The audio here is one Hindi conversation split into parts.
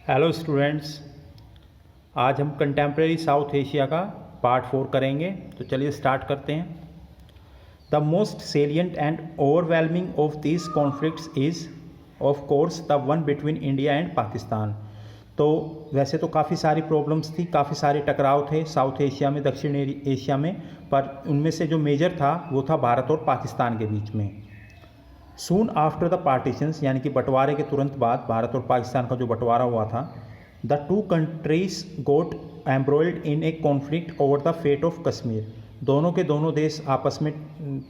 हेलो स्टूडेंट्स, आज हम कंटेम्प्रेरी साउथ एशिया का पार्ट 4 करेंगे। तो चलिए स्टार्ट करते हैं। The most salient and overwhelming of these conflicts is of course the one between India and Pakistan. तो वैसे तो काफ़ी सारी प्रॉब्लम्स थी, काफ़ी सारे टकराव थे साउथ एशिया में, दक्षिण एशिया में, पर उनमें से जो मेजर था वो था भारत और पाकिस्तान के बीच में। सून आफ्टर द पार्टीशंस, यानी कि बंटवारे के तुरंत बाद भारत और पाकिस्तान का जो बंटवारा हुआ था, the two countries got embroiled in a conflict over the fate of Kashmir. दोनों के दोनों देश आपस में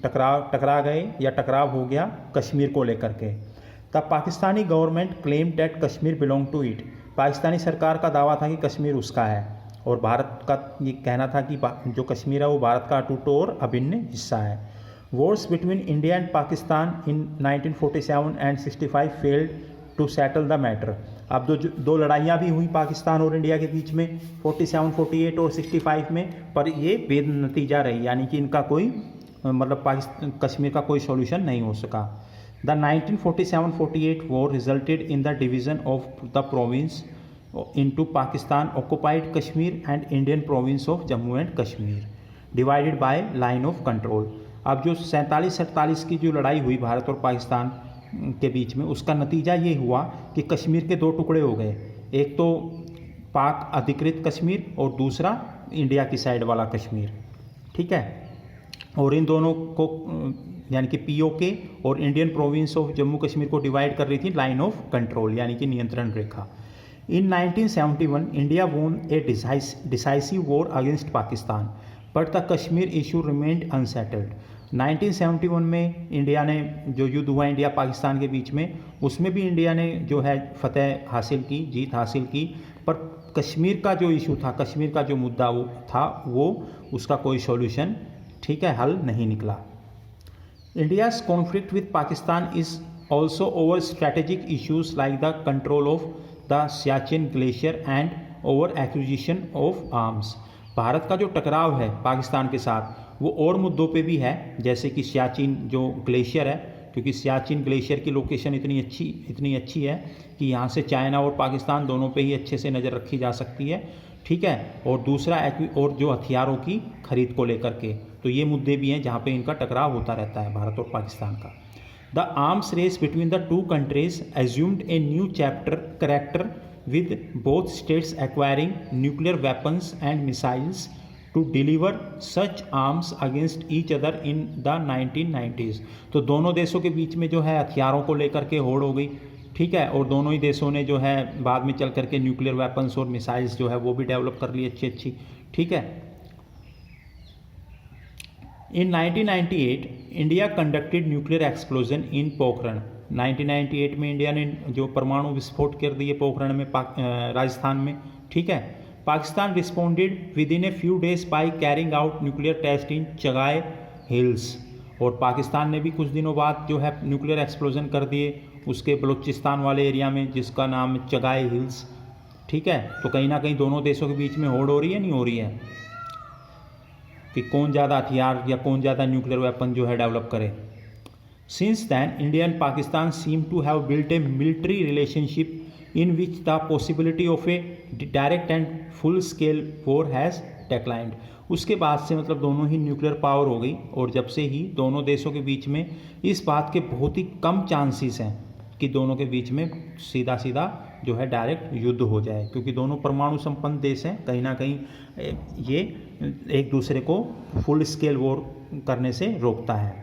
टकरा गए या टकराव हो गया कश्मीर को लेकर के। The Pakistani government claim that Kashmir belong to it. Pakistani सरकार का दावा था कि कश्मीर उसका है, और भारत का ये कहना था कि जो कश्मीर है वो भारत का अटूट और अभिन्न हिस्सा है। Wars between India and Pakistan in 1947 and 65 failed to settle the matter। अब दो लड़ाइयाँ भी हुई पाकिस्तान और इंडिया के बीच में 47, 48 और 65 में, पर ये बेनतीजा रही, यानी कि इनका कोई मतलब कश्मीर का कोई सॉल्यूशन नहीं हो सका। The 1947-48 war resulted in the division of the province into Pakistan occupied Kashmir and Indian province of Jammu and Kashmir divided by line of control. अब जो 47-48 की जो लड़ाई हुई भारत और पाकिस्तान के बीच में, उसका नतीजा ये हुआ कि कश्मीर के दो टुकड़े हो गए, एक तो पाक अधिकृत कश्मीर और दूसरा इंडिया की साइड वाला कश्मीर, ठीक है। और इन दोनों को यानी कि पीओके और Indian province of Jammu Kashmir को डिवाइड कर रही थी लाइन ऑफ कंट्रोल, यानी कि नियंत्रण रेखा। इन 1971 इंडिया वोन ए decisive war against Pakistan, but the Kashmir issue remained unsettled. 1971 में इंडिया ने जो युद्ध हुआ इंडिया पाकिस्तान के बीच में, उसमें भी इंडिया ने जो है फतेह हासिल की, जीत हासिल की, पर कश्मीर का जो इशू था, कश्मीर का जो मुद्दा वो था, वो उसका कोई सॉल्यूशन, ठीक है, हल नहीं निकला। India's conflict with Pakistan is also over strategic issues like the control of the Siachen glacier and over acquisition of arms. Bharat का जो टकराव है पाकिस्तान के साथ वो और मुद्दों पे भी है, जैसे कि सियाचिन जो ग्लेशियर है, क्योंकि सियाचिन ग्लेशियर की लोकेशन इतनी अच्छी है कि यहाँ से चाइना और पाकिस्तान दोनों पे ही अच्छे से नज़र रखी जा सकती है, ठीक है। और दूसरा और जो हथियारों की खरीद को लेकर के, तो ये मुद्दे भी हैं जहाँ पे इनका टकराव होता रहता है भारत और पाकिस्तान का। The arms race between the two countries assumed a new character with both states acquiring nuclear weapons and missiles to deliver such arms against each other in the 1990s। तो दोनों देशों के बीच में जो है हथियारों को लेकर के होड़ हो गई, ठीक है, और दोनों ही देशों ने जो है बाद में चल करके न्यूक्लियर वेपन्स और मिसाइल्स जो है वो भी डेवलप कर ली अच्छी, ठीक है। In 1998 India conducted nuclear explosion इन पोखरण। 1998 में इंडिया ने जो परमाणु विस्फोट कर दिए पोखरण में, राजस्थान में, ठीक है। Pakistan responded within a few days by carrying out nuclear test in Chagai hills. और पाकिस्तान ने भी कुछ दिनों बाद जो है न्यूक्लियर एक्सप्लोजन कर दिए उसके बलूचिस्तान वाले एरिया में, जिसका नाम है चगाई हिल्स, ठीक है। तो कहीं ना कहीं दोनों देशों के बीच में होड़ हो रही है, नहीं हो रही है, कि कौन ज़्यादा हथियार या कौन ज़्यादा न्यूक्लियर वेपन जो है डेवलप करे। Since then, India and Pakistan seem to have built a military relationship in which the possibility of a direct and full-scale war has declined। उसके बाद से मतलब दोनों ही न्यूक्लियर पावर हो गई, और जब से ही दोनों देशों के बीच में इस बात के बहुत ही कम चांसेस हैं कि दोनों के बीच में सीधा जो है डायरेक्ट युद्ध हो जाए, क्योंकि दोनों परमाणु संपन्न देश हैं। कहीं ना कहीं ये एक दूसरे को फुल स्केल वॉर करने से रोकता है।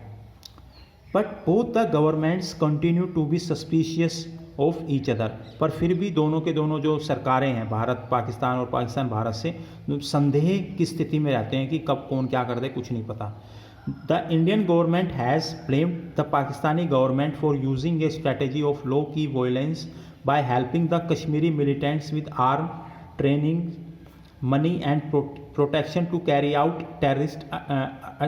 But both the governments continue to be suspicious of each other. पर फिर भी दोनों के दोनों जो सरकारें हैं, भारत पाकिस्तान और पाकिस्तान भारत से, संदेह की स्थिति में रहते हैं कि कब कौन क्या कर दे, कुछ नहीं पता। The Indian government has blamed the Pakistani government for using a strategy of low key violence by helping the Kashmiri militants with arm training, money and protection to carry out terrorist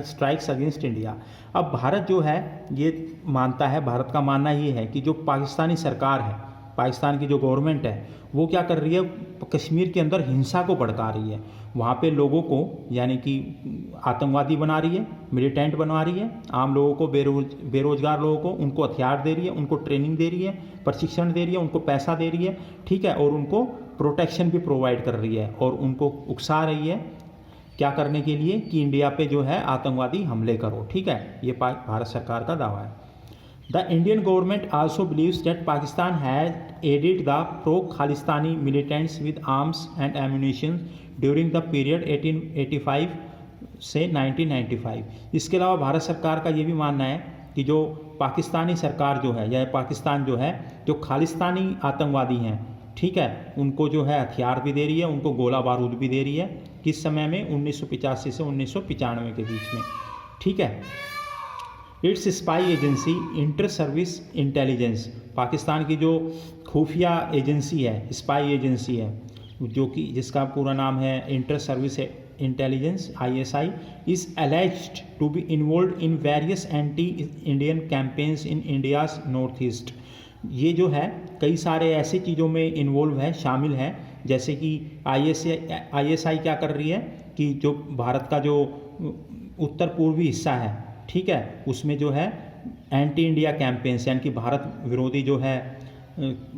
strikes against India. अब भारत जो है ये मानता है, भारत का मानना ये है कि जो पाकिस्तानी सरकार है, पाकिस्तान की जो गवर्नमेंट है वो क्या कर रही है, कश्मीर के अंदर हिंसा को भड़का रही है, वहाँ पे लोगों को यानी कि आतंकवादी बना रही है, मिलिटेंट बना रही है, आम लोगों को बेरोजगार लोगों को उनको हथियार दे रही है, उनको ट्रेनिंग दे रही है, प्रशिक्षण दे रही है, उनको पैसा दे रही है, ठीक है, और उनको प्रोटेक्शन भी प्रोवाइड कर रही है और उनको उकसा रही है क्या करने के लिए कि इंडिया पे जो है आतंकवादी हमले करो, ठीक है, ये भारत सरकार का दावा है। The Indian government also believes that Pakistan has aided the pro Khalistani militants with arms and ammunition during the period 1885 से 1995। इसके अलावा भारत सरकार का ये भी मानना है कि जो पाकिस्तानी सरकार जो है या पाकिस्तान जो है जो खालिस्तानी आतंकवादी हैं, ठीक है, उनको जो है हथियार भी दे रही है, उनको गोला बारूद भी दे रही है, किस समय में 1985 से 1995 के बीच में, ठीक है। It's spy agency inter service intelligence, Pakistan की जो खुफिया एजेंसी है, स्पाई एजेंसी है, जो कि जिसका पूरा नाम है inter service intelligence ISI, is alleged to be involved in various anti Indian campaigns in India's north east. ये जो है कई सारे ऐसी चीज़ों में इन्वॉल्व है, शामिल है, जैसे कि ISI क्या कर रही है कि जो भारत का जो उत्तर पूर्वी हिस्सा है, ठीक है, उसमें जो है एंटी इंडिया कैंपेन्स यानी कि भारत विरोधी जो है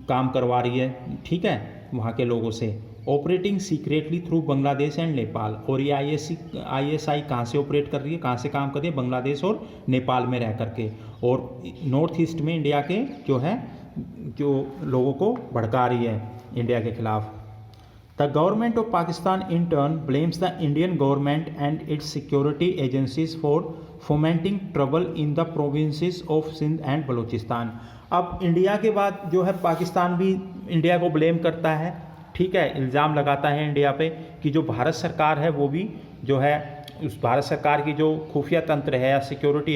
काम करवा रही है, ठीक है, वहाँ के लोगों से, operating secretly through Bangladesh and Nepal. और ये ISI कहाँ से ऑपरेट कर रही है, कहाँ से काम कर रही है, बांग्लादेश और नेपाल में रह करके, और नॉर्थ ईस्ट में इंडिया के जो है जो लोगों को भड़का रही है इंडिया के खिलाफ। The government of Pakistan in turn blames the Indian government and its security agencies for fomenting trouble in the provinces of Sindh and Baluchistan. अब इंडिया के बाद जो है पाकिस्तान भी इंडिया को ब्लेम करता है, ठीक है, इल्ज़ाम लगाता है इंडिया पे कि जो भारत सरकार है वो भी जो है उस भारत सरकार की जो खुफिया तंत्र है या सिक्योरिटी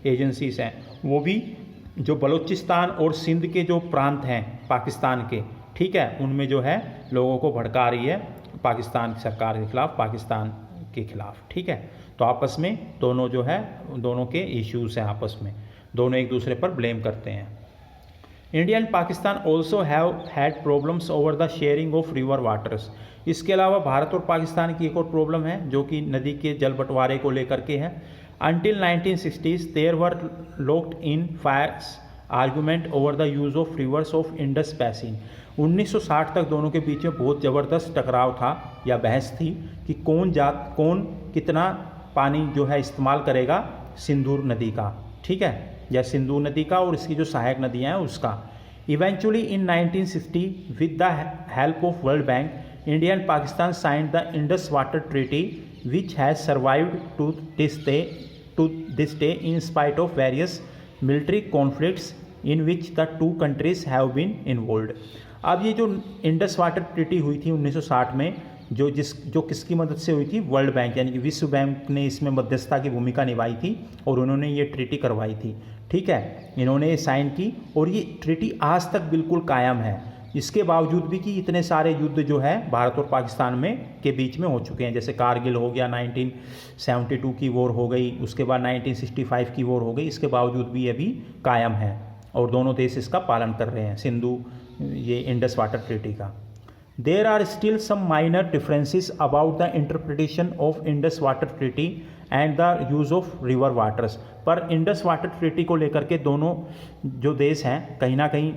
एजेंसीज हैं वो भी जो बलूचिस्तान और सिंध के जो प्रांत हैं पाकिस्तान के, ठीक है, उनमें जो है लोगों को भड़का रही है पाकिस्तान की सरकार के खिलाफ, पाकिस्तान के खिलाफ, ठीक है। तो आपस में दोनों जो है दोनों के इश्यूज़ हैं, आपस में दोनों एक दूसरे पर ब्लेम करते हैं। India and Pakistan also have had problems over the sharing of river waters. इसके अलावा भारत और पाकिस्तान की एक और प्रॉब्लम है जो कि नदी के जल बंटवारे को लेकर के है। Until 1960s, there were locked in fierce argument over the use of rivers of Indus Basin। 1960 तक दोनों के बीच में बहुत ज़बरदस्त टकराव था या बहस थी कि कौन कितना पानी जो है इस्तेमाल करेगा सिंधु नदी का, ठीक है, या सिंधु नदी का और इसकी जो सहायक नदियाँ हैं उसका। Eventually in 1960 with the help of world bank, India and Pakistan signed the Indus water treaty which has survived to this day in spite of various military conflicts in which the two countries have been involved। अब ये जो इंडस वाटर ट्रीटी हुई थी 1960 में जो किसकी मदद से हुई थी, वर्ल्ड बैंक यानी कि विश्व बैंक ने इसमें मध्यस्थता की भूमिका निभाई थी और उन्होंने ये ट्रीटी करवाई थी, ठीक है, इन्होंने ये साइन की और ये ट्रीटी आज तक बिल्कुल कायम है, इसके बावजूद भी कि इतने सारे युद्ध जो है भारत और पाकिस्तान में के बीच में हो चुके हैं, जैसे कारगिल हो गया, 1972 की वॉर हो गई, उसके बाद 1965 की वॉर हो गई, इसके बावजूद भी ये भी कायम है और दोनों देश इसका पालन कर रहे हैं, सिंधु ये इंडस वाटर ट्रीटी का। There are still some minor differences about the interpretation of Indus water treaty and the use of river waters. पर इंडस वाटर ट्रीटी को लेकर के दोनों जो देश हैं कहीं ना कहीं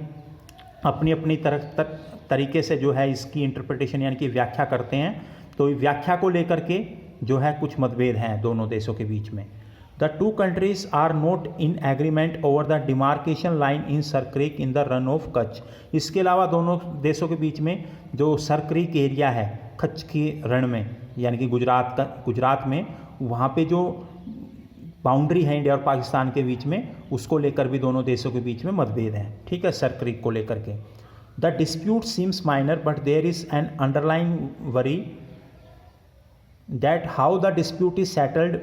अपनी अपनी तरीके से जो है इसकी इंटरप्रिटेशन यानी कि व्याख्या करते हैं, तो व्याख्या को लेकर के जो है कुछ मतभेद हैं दोनों देशों के बीच में। The two countries are not in agreement over the demarcation line in Sir Creek in the Rann of Kutch. इसके अलावा दोनों देशों के बीच में जो सर क्रीक एरिया है कच्छ के रण में यानी कि गुजरात में, वहाँ पे जो बाउंड्री है इंडिया और पाकिस्तान के बीच में, उसको लेकर भी दोनों देशों के बीच में मतभेद हैं, ठीक है, सर क्रीक को लेकर के। The dispute seems minor but there is an underlying worry that how the dispute is settled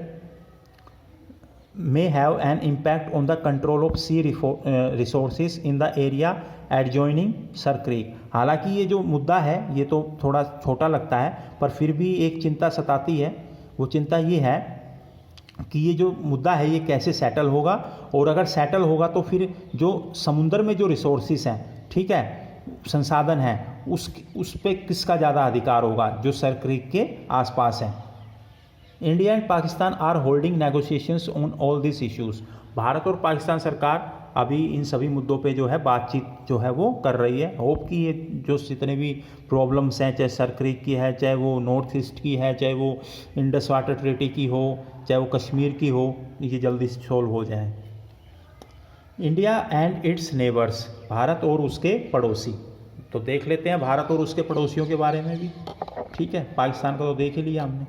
may have an impact on the control of sea resources in the area adjoining Sar Creek। हालांकि ये जो मुद्दा है ये तो थोड़ा छोटा लगता है पर फिर भी एक चिंता सताती है, वो चिंता ये है कि ये जो मुद्दा है ये कैसे सेटल होगा, और अगर सेटल होगा तो फिर जो समुद्र में जो रिसोर्सेज हैं, ठीक है, संसाधन है उस पे किसका ज़्यादा अधिकार होगा, जो सर क्रीक के आसपास है। India and Pakistan are holding negotiations on all this issues. Bharat और पाकिस्तान सरकार अभी इन सभी मुद्दों पे जो है बातचीत जो है वो कर रही है। होप कि ये जो जितने भी प्रॉब्लम्स हैं, चाहे सर क्रीक की है, चाहे वो नॉर्थ ईस्ट की है, चाहे वो इंडस वाटर ट्रीटी की हो, चाहे वो कश्मीर की हो, ये जल्दी से सॉल्व हो जाए। India and it's neighbours, Bharat और उसके पड़ोसी। तो देख लेते हैं भारत और उसके पड़ोसियों के बारे में भी। ठीक है, पाकिस्तान का तो देख ही लिया हमने।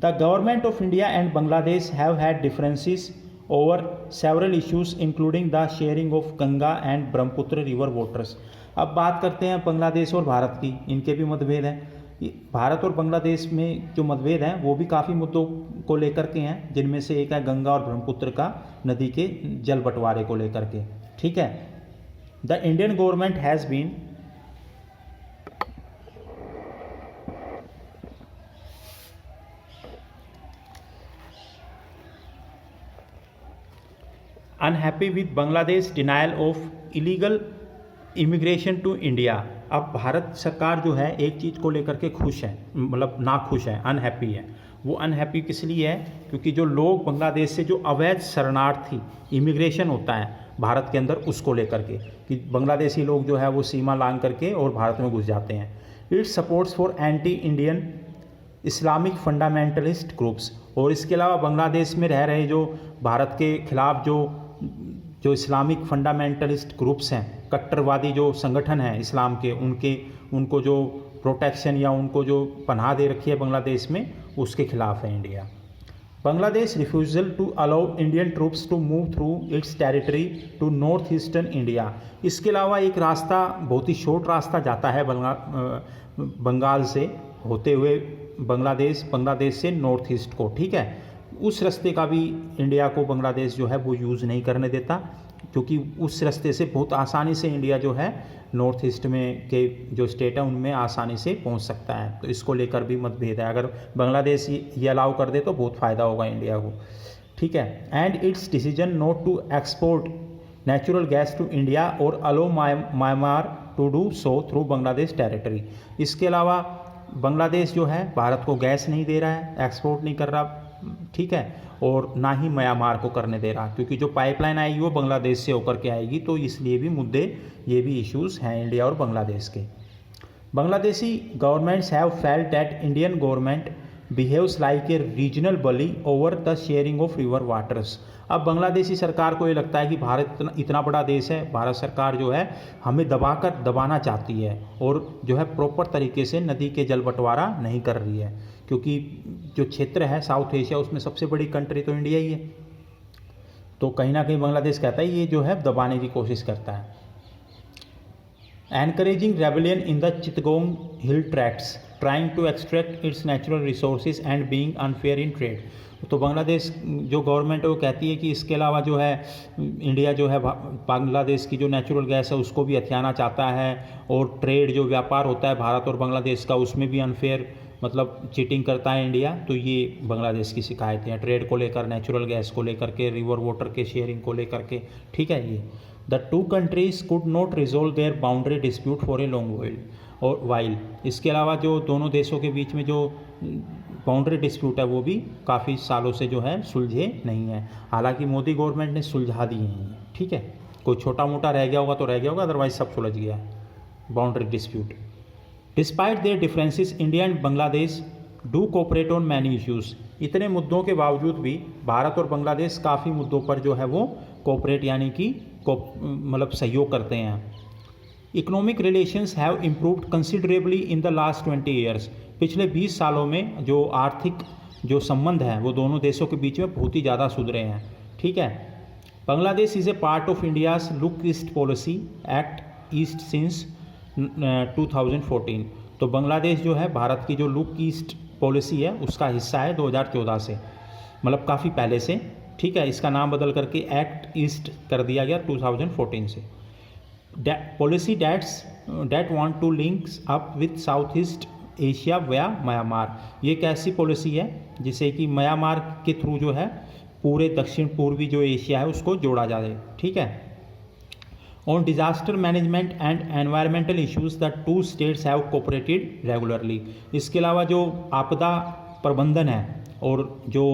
The government of India and Bangladesh have had differences over several issues including the sharing of Ganga and Brahmaputra river waters. अब बात करते हैं बांग्लादेश और भारत की, इनके भी मतभेद हैं। भारत और बांग्लादेश में जो मतभेद हैं वो भी काफ़ी मुद्दों को लेकर के हैं, जिनमें से एक है गंगा और ब्रह्मपुत्र का नदी के जल बंटवारे को लेकर के। ठीक है, the Indian government has been unhappy with Bangladesh denial of illegal immigration to India. अब भारत सरकार जो है एक चीज़ को लेकर के खुश है, मतलब ना खुश है, अनहैप्पी है। वो अनहैप्पी किस लिए है? क्योंकि जो लोग बांग्लादेश से जो अवैध शरणार्थी इमिग्रेशन होता है भारत के अंदर, उसको लेकर के कि बांग्लादेशी लोग जो है वो सीमा लांघ करके और भारत में घुस जाते हैं। It supports for anti Indian Islamic fundamentalist groups. और इसके अलावा बांग्लादेश में रह रहे जो भारत के खिलाफ जो इस्लामिक फंडामेंटलिस्ट ग्रुप्स हैं, कट्टरवादी जो संगठन हैं इस्लाम के, उनको जो प्रोटेक्शन या उनको जो पनाह दे रखी है बांग्लादेश में, उसके खिलाफ है India. Bangladesh refusal to allow Indian troops to move through its territory to north eastern India. इसके अलावा एक रास्ता, बहुत ही शॉर्ट रास्ता जाता है बंगाल से होते हुए बांग्लादेश से नॉर्थ ईस्ट को। ठीक है, उस रास्ते का भी इंडिया को बांग्लादेश जो है वो यूज़ नहीं करने देता, क्योंकि उस रास्ते से बहुत आसानी से इंडिया जो है नॉर्थ ईस्ट में के जो स्टेट है उनमें आसानी से पहुंच सकता है। तो इसको लेकर भी मतभेद है। अगर बांग्लादेश ये अलाउ कर दे तो बहुत फ़ायदा होगा इंडिया को। ठीक है, and its decision not to export natural gas to India और allow Myanmar to do so through Bangladesh territory. इसके अलावा बांग्लादेश जो है भारत को गैस नहीं दे रहा है, एक्सपोर्ट नहीं कर रहा। ठीक है, और ना ही म्यांमार को करने दे रहा, क्योंकि जो पाइपलाइन आएगी वो बांग्लादेश से होकर के आएगी। तो इसलिए भी मुद्दे, ये भी इश्यूज़ हैं इंडिया और बांग्लादेश के। Bangladeshi governments have felt that Indian government behaves like a regional Bali over the sharing of river waters. अब बांग्लादेशी सरकार को ये लगता है कि भारत इतना बड़ा देश है, भारत सरकार जो है हमें दबाना चाहती है और जो है प्रॉपर तरीके से नदी के जल बंटवारा नहीं कर रही है, क्योंकि जो क्षेत्र है साउथ एशिया उसमें सबसे बड़ी कंट्री तो इंडिया ही है। तो कहीं ना कहीं बांग्लादेश कहता है ये जो है दबाने की कोशिश करता है। Encouraging rebellion in the Chittagong hill tracts, trying to extract its natural resources and being unfair in trade. तो बांग्लादेश जो गवर्नमेंट है वो कहती है कि इसके अलावा जो है इंडिया जो है बांग्लादेश की जो नेचुरल गैस है उसको भी हथियाना चाहता है, और ट्रेड जो व्यापार होता है भारत और बांग्लादेश का उसमें भी अनफेयर मतलब चीटिंग करता है इंडिया। तो ये बांग्लादेश की शिकायतें हैं ट्रेड को लेकर, नेचुरल गैस को लेकर के, रिवर वाटर के शेयरिंग को लेकर के। ठीक है, ये the two countries could not resolve their boundary dispute for a long while. इसके अलावा जो दोनों देशों के बीच में जो बाउंड्री डिस्प्यूट है वो भी काफ़ी सालों से जो है सुलझे नहीं है। हालांकि मोदी गवर्नमेंट ने सुलझा दिए हैं। ठीक है, कोई छोटा मोटा रह गया होगा तो रह गया होगा, अदरवाइज सब सुलझ गया है boundary dispute. Despite there differences India and Bangladesh do cooperate on many issues. इतने मुद्दों के बावजूद भी भारत और बांग्लादेश काफ़ी मुद्दों पर जो है वो कोऑपरेट यानी कि मतलब सहयोग करते हैं। Economic relations have improved considerably in the last 20 years. पिछले 20 सालों में जो आर्थिक जो संबंध हैं वो दोनों देशों के बीच में बहुत ही ज़्यादा सुधरे हैं। ठीक है, Bangladesh is a part of India's look east policy act east since 2014। तो बांग्लादेश जो है भारत की जो लुक ईस्ट पॉलिसी है उसका हिस्सा है 2014 से, मतलब काफ़ी पहले से। ठीक है, इसका नाम बदल करके एक्ट ईस्ट कर दिया गया 2014 से। Policy that want to links up with south east Asia via Myanmar. ये एक ऐसी पॉलिसी है जिसे कि म्यांमार के थ्रू जो है पूरे दक्षिण पूर्वी जो एशिया है उसको जोड़ा जाए। ठीक है, on disaster management and environmental issues the two states have cooperated regularly. इसके अलावा जो आपदा प्रबंधन है और जो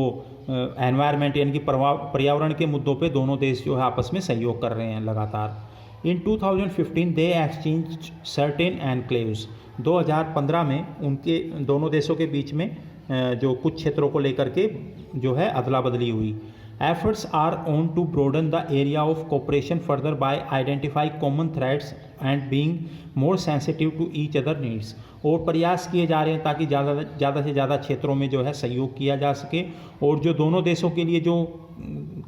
एनवायरमेंट यानी कि पर्यावरण के मुद्दों पे दोनों देश जो है आपस में सहयोग कर रहे हैं लगातार। इन 2015 दे एक्सचेंज सर्टेन एनक्लेव्स। 2015 में उनके दोनों देशों के बीच में जो कुछ क्षेत्रों को लेकर के जो है अदला बदली हुई। Efforts are on to broaden the area of cooperation further by identify common threats and being more sensitive to each other needs. और प्रयास किए जा रहे हैं ताकि ज़्यादा से ज़्यादा क्षेत्रों में जो है सहयोग किया जा सके और जो दोनों देशों के लिए जो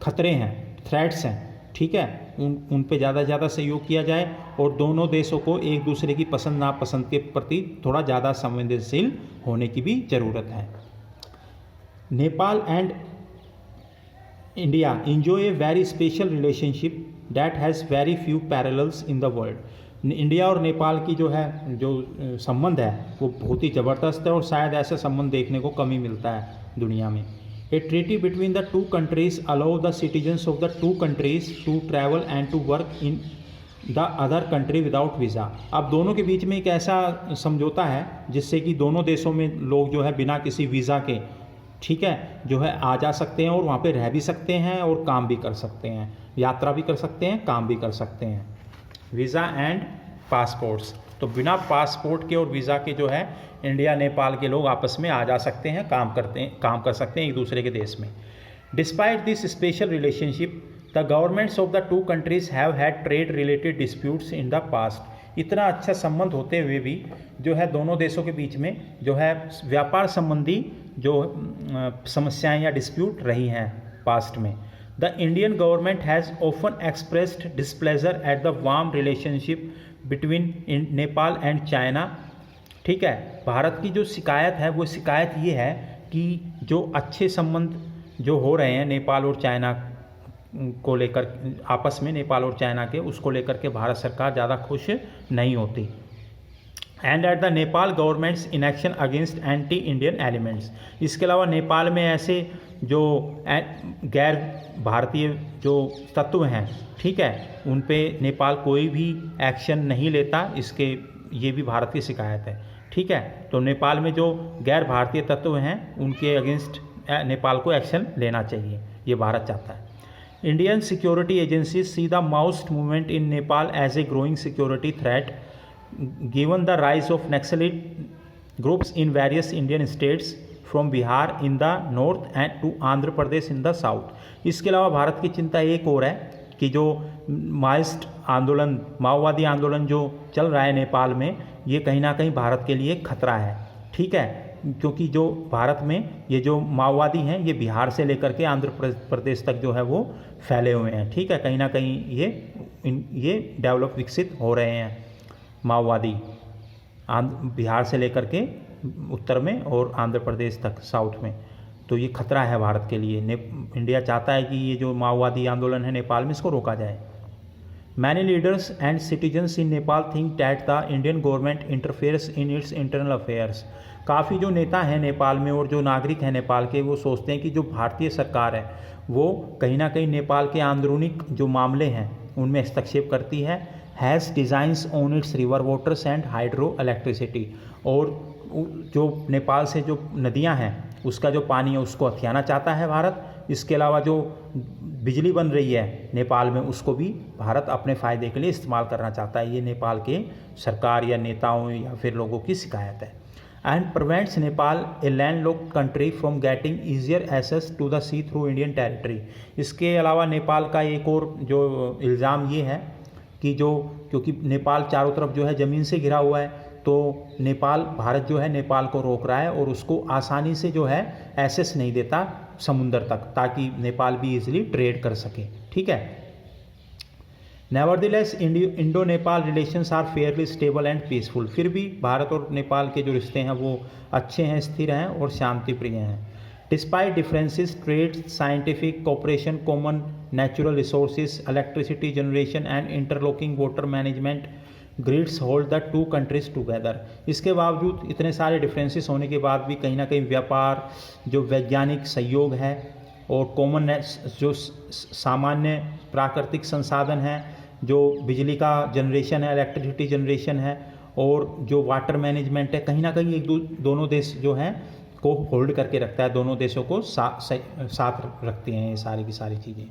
खतरे हैं, थ्रेट्स हैं, ठीक है, उन पे ज़्यादा से ज़्यादा सहयोग किया जाए और दोनों देशों को एक दूसरे की पसंद नापसंद के प्रति थोड़ा ज़्यादा संवेदनशील होने की भी ज़रूरत है। Nepal and India enjoy a very special relationship that has very few parallels in the world। India और नेपाल की जो संबंध है वो बहुत ही ज़बरदस्त है और शायद ऐसा संबंध देखने को कम ही मिलता है दुनिया में। A treaty between the two countries allow the citizens of the two countries to travel and to work in the other country without visa. अब दोनों के बीच में एक ऐसा समझौता है जिससे कि दोनों देशों में लोग जो है बिना किसी वीज़ा के, ठीक है, जो है आ जा सकते हैं और वहाँ पे रह भी सकते हैं और काम भी कर सकते हैं, यात्रा भी कर सकते हैं, काम भी कर सकते हैं। वीज़ा एंड पासपोर्ट्स, तो बिना पासपोर्ट के और वीज़ा के जो है इंडिया नेपाल के लोग आपस में आ जा सकते हैं, काम कर सकते हैं एक दूसरे के देश में। Despite this special relationship the governments of the two countries have had trade related disputes in the past. इतना अच्छा संबंध होते हुए भी जो है दोनों देशों के बीच में जो है व्यापार संबंधी जो समस्याएं या डिस्प्यूट रही हैं पास्ट में। The Indian government has often expressed displeasure at the warm relationship between Nepal and China. ठीक है, भारत की जो शिकायत है वो शिकायत ये है कि जो अच्छे संबंध जो हो रहे हैं नेपाल और चाइना को लेकर, आपस में नेपाल और चाइना के, उसको लेकर के भारत सरकार ज़्यादा खुश नहीं होती। And at the Nepal governments in action against anti Indian elements. इसके अलावा नेपाल में ऐसे जो गैर भारतीय जो तत्व हैं, ठीक है, उन पे नेपाल कोई भी एक्शन नहीं लेता, इसके ये भी भारत की शिकायत है। ठीक है, तो नेपाल में जो गैर भारतीय तत्व हैं उनके अगेंस्ट नेपाल को एक्शन लेना चाहिए, ये भारत चाहता है। Indian security agencies see the Maoist movement in Nepal as a growing security threat given the rise of Naxalite groups in various Indian states from Bihar in the north and to Andhra Pradesh in the south। इसके अलावा भारत की चिंता एक और है कि जो माओइस्ट आंदोलन, माओवादी आंदोलन जो चल रहा है नेपाल में, ये कहीं ना कहीं भारत के लिए खतरा है। ठीक है, क्योंकि जो भारत में ये जो माओवादी हैं ये बिहार से लेकर के आंध्र प्रदेश तक जो है वो फैले हुए हैं। ठीक है, कहीं ना कहीं ये डेवलप विकसित हो रहे हैं माओवादी, बिहार से लेकर के उत्तर में और आंध्र प्रदेश तक साउथ में, तो ये खतरा है भारत के लिए। इंडिया चाहता है कि ये जो माओवादी आंदोलन है नेपाल में, इसको रोका जाए। Many leaders and citizens in Nepal think that the Indian government interferes in its internal affairs. काफ़ी जो नेता हैं नेपाल में और जो नागरिक हैं नेपाल के, वो सोचते हैं कि जो भारतीय सरकार है वो कहीं ना कहीं नेपाल के आंदरूनिक जो मामले हैं उनमें हस्तक्षेप करती है। Has designs on it's river waters and hydro electricity, और जो नेपाल से जो नदियां हैं उसका जो पानी है उसको हथियाना चाहता है भारत। इसके अलावा जो बिजली बन रही है नेपाल में उसको भी भारत अपने फ़ायदे के लिए इस्तेमाल करना चाहता है। ये नेपाल के सरकार या नेताओं या फिर लोगों की शिकायत है। And prevents Nepal a land locked country from getting easier access to the sea through Indian territory. इसके अलावा नेपाल का एक और जो इल्ज़ाम ये है कि क्योंकि नेपाल चारों तरफ जो है ज़मीन से घिरा हुआ है, तो भारत जो है नेपाल को रोक रहा है और उसको आसानी से जो है एक्सेस नहीं देता समुंदर तक, ताकि नेपाल भी इजीली ट्रेड कर सके। ठीक है, nevertheless Indo Nepal relations are fairly stable and peaceful. फिर भी भारत और नेपाल के जो रिश्ते हैं वो अच्छे हैं, स्थिर हैं और शांति प्रिय हैं। Despite differences, trade, scientific cooperation, common natural resources, electricity generation and interlocking water management grids hold the two countries together. इसके बावजूद, इतने सारे डिफरेंसेस होने के बाद भी कहीं ना कहीं व्यापार, जो वैज्ञानिक सहयोग है और कॉमन जो सामान्य प्राकृतिक संसाधन हैं, जो बिजली का जनरेशन है, इलेक्ट्रिसिटी जनरेशन है, और जो वाटर मैनेजमेंट है, कहीं ना कहीं दोनों देश जो हैं को होल्ड करके रखता है, दोनों देशों को साथ रखते हैं ये सारी की सारी चीज़ें।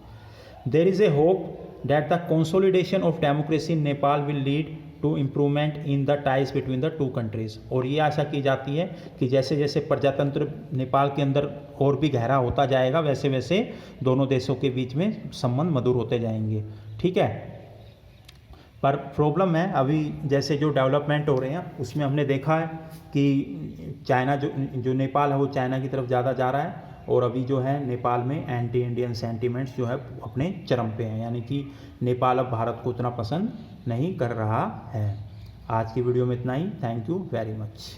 There is a hope that the consolidation of democracy in Nepal will lead to improvement in the ties between the two countries. और ये आशा की जाती है कि जैसे जैसे प्रजातंत्र नेपाल के अंदर और भी गहरा होता जाएगा, वैसे वैसे दोनों देशों के बीच में संबंध मधुर होते जाएंगे। ठीक है, पर प्रॉब्लम है अभी जैसे जो डेवलपमेंट हो रहे हैं उसमें हमने देखा है कि चाइना जो नेपाल है वो चाइना की तरफ ज़्यादा जा रहा है, और अभी जो है नेपाल में एंटी इंडियन सेंटीमेंट्स जो है अपने चरम पे हैं, यानी कि नेपाल अब भारत को उतना पसंद नहीं कर रहा है। आज की वीडियो में इतना ही। Thank you very much.